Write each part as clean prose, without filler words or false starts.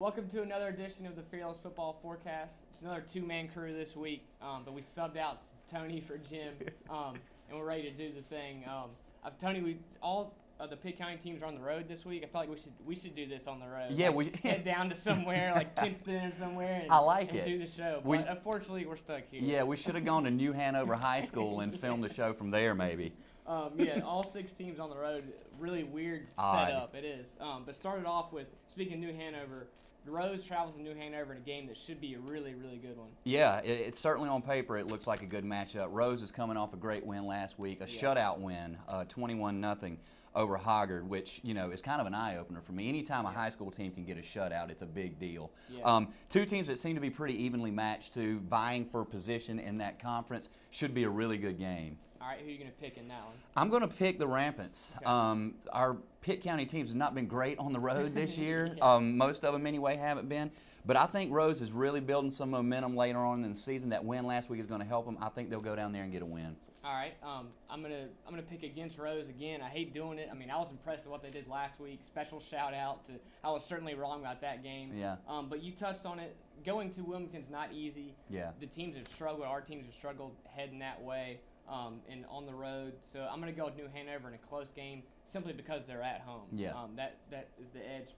Welcome to another edition of the Fearless Football Forecast. It's another two-man crew this week, but we subbed out Tony for Jim, and we're ready to do the thing. Tony, all the Pitt County teams are on the road this week. I feel like we should do this on the road. Yeah, we head down to somewhere like Kinston or somewhere. And, I like and it. do the show. But unfortunately, we're stuck here. Yeah, we should have gone to New Hanover High School and filmed the show from there, maybe. Yeah, all 6 teams on the road. Really weird setup. It is. But started off with, speaking of New Hanover, Rose travels to New Hanover in a game that should be a really, really good one. Yeah, it's certainly on paper it looks like a good matchup. Rose is coming off a great win last week, a shutout win, 21-0 over Hoggard, which, you know, is kind of an eye-opener for me. Anytime a high school team can get a shutout, it's a big deal. Yeah. 2 teams that seem to be pretty evenly matched, too, vying for position in that conference. Should be a really good game. All right, who are you going to pick in that one? I'm going to pick the Rampants. Okay. Our Pitt County teams have not been great on the road this year. Most of them, anyway, haven't been. But I think Rose is really building some momentum later on in the season. That win last week is going to help them. I think they'll go down there and get a win. All right, I'm gonna pick against Rose again. I hate doing it. I mean, I was impressed with what they did last week. Special shout out to, I was certainly wrong about that game. Yeah. But you touched on it. Going to Wilmington's not easy. Yeah. The teams have struggled. Our teams have struggled heading that way. And on the road. So I'm going to go with New Hanover in a close game simply because they're at home. Yeah. That is the edge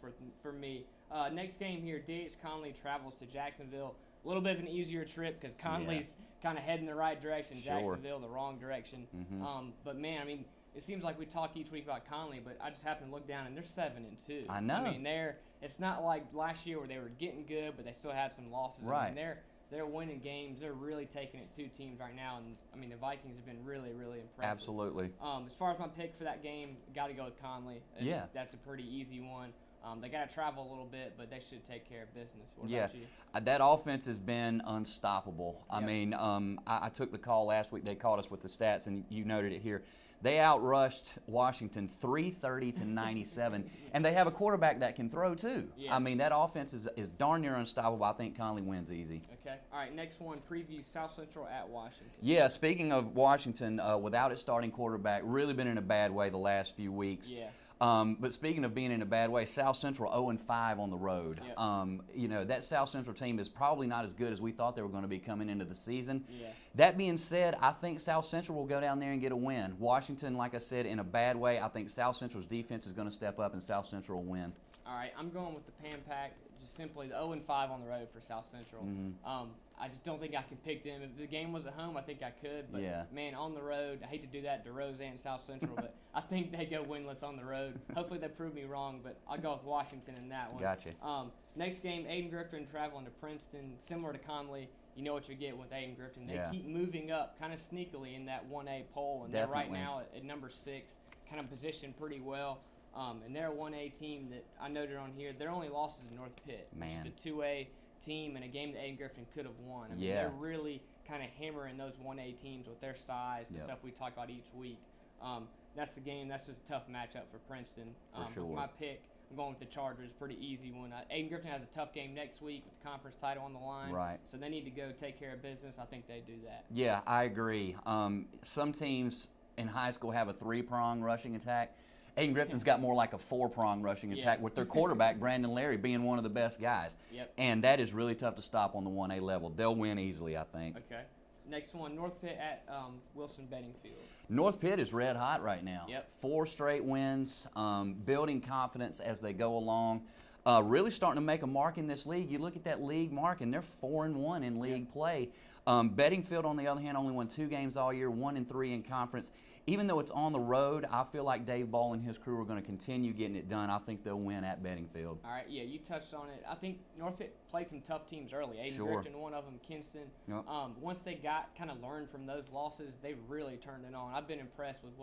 for me. Next game here, D.H. Conley travels to Jacksonville. A little bit of an easier trip because Conley's kind of heading the right direction, Jacksonville the wrong direction. But, man, I mean, it seems like we talk each week about Conley, but I just happen to look down, and they're 7-2. I know. I mean, it's not like last year where they were getting good, but they still had some losses. Right. I mean, they're winning games. They're really taking it to teams right now. And, I mean, the Vikings have been really, really impressive. Absolutely. As far as my pick for that game, got to go with Conley. That's a pretty easy one. They got to travel a little bit, but they should take care of business. What about you? That offense has been unstoppable. I mean, I took the call last week. They called us with the stats, and you noted it here. They outrushed Washington 330 to 97, and they have a quarterback that can throw too. I mean, that offense is darn near unstoppable. I think Conley wins easy. Okay. All right, next one, preview South Central at Washington. Yeah, speaking of Washington, without its starting quarterback, really been in a bad way the last few weeks. Yeah. But speaking of being in a bad way, South Central 0-5 on the road. Yep. You know, that South Central team is probably not as good as we thought they were going to be coming into the season. Yeah. That being said, I think South Central will go down there and get a win. Washington, like I said, in a bad way. I think South Central's defense is going to step up and South Central will win. All right, I'm going with the Pan Pack, just simply the 0-5 on the road for South Central. I just don't think I can pick them. If the game was at home, I think I could. But, man, on the road, I hate to do that to Rose and South Central, but I think they go winless on the road. Hopefully they prove me wrong, but I'll go with Washington in that one. Gotcha. Next game, Aiden Griffin traveling to Princeton. Similar to Conley, you know what you get with Aiden Griffin. They keep moving up kind of sneakily in that 1A poll, and they're right now at number 6, kind of positioned pretty well. And they're a 1A team that I noted on here. Their only loss is North Pitt, which is a 2A team and a game that Aiden Griffin could have won. I mean, they're really kind of hammering those 1A teams with their size, the stuff we talk about each week. That's the game. That's just a tough matchup for Princeton. For sure. With my pick, I'm going with the Chargers. Pretty easy one. Aiden Griffin has a tough game next week with the conference title on the line. Right. So they need to go take care of business. I think they do that. Yeah, I agree. Some teams in high school have a 3-prong rushing attack. Aiden Griffin's got more like a 4-prong rushing attack with their quarterback, Brandon Larry, being one of the best guys. And that is really tough to stop on the 1A level. They'll win easily, I think. Okay. Next one, North Pitt at Wilson Bettingfield. North Pitt is red hot right now. 4 straight wins, building confidence as they go along. Really starting to make a mark in this league. You look at that league mark, and they're 4-1 in league play. Bettingfield, on the other hand, only won 2 games all year, 1-3 in conference. Even though it's on the road, I feel like Dave Ball and his crew are going to continue getting it done. I think they'll win at Bettingfield. All right, yeah, you touched on it. I think North Pitt played some tough teams early. Aiden Griffin, one of them, Kinston. Once they kind of learned from those losses, they've really turned it on. I've been impressed with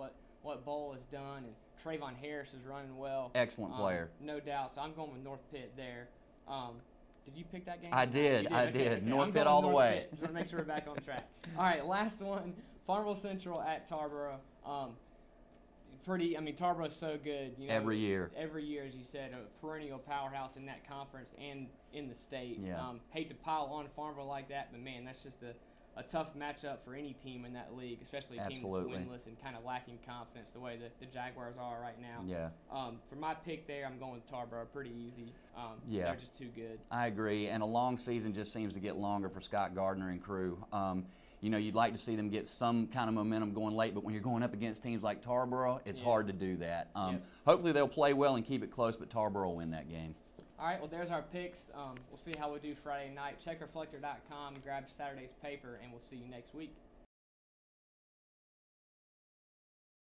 what Ball has done, and Trayvon Harris is running well. Excellent player. No doubt. So I'm going with North Pitt there. Did you pick that game? I did. Okay. North Pitt all the way. Just want to make sure we're back on track. All right, last one, Farmville Central at Tarboro. Tarborough's so good. You know, every year, as you said, a perennial powerhouse in that conference and in the state. Yeah. Hate to pile on Farmville like that, but man, that's just a tough matchup for any team in that league, especially a team that's winless and kind of lacking confidence the way that the Jaguars are right now. Yeah. For my pick there, I'm going with Tarboro. Pretty easy. Yeah. They're just too good. I agree. And a long season just seems to get longer for Scott Gardner and crew. You know, you'd like to see them get some kind of momentum going late, but when you're going up against teams like Tarboro, it's hard to do that. Hopefully they'll play well and keep it close, but Tarboro will win that game. All right, well, there's our picks. We'll see how we do Friday night. Check reflector.com, grab Saturday's paper, and we'll see you next week.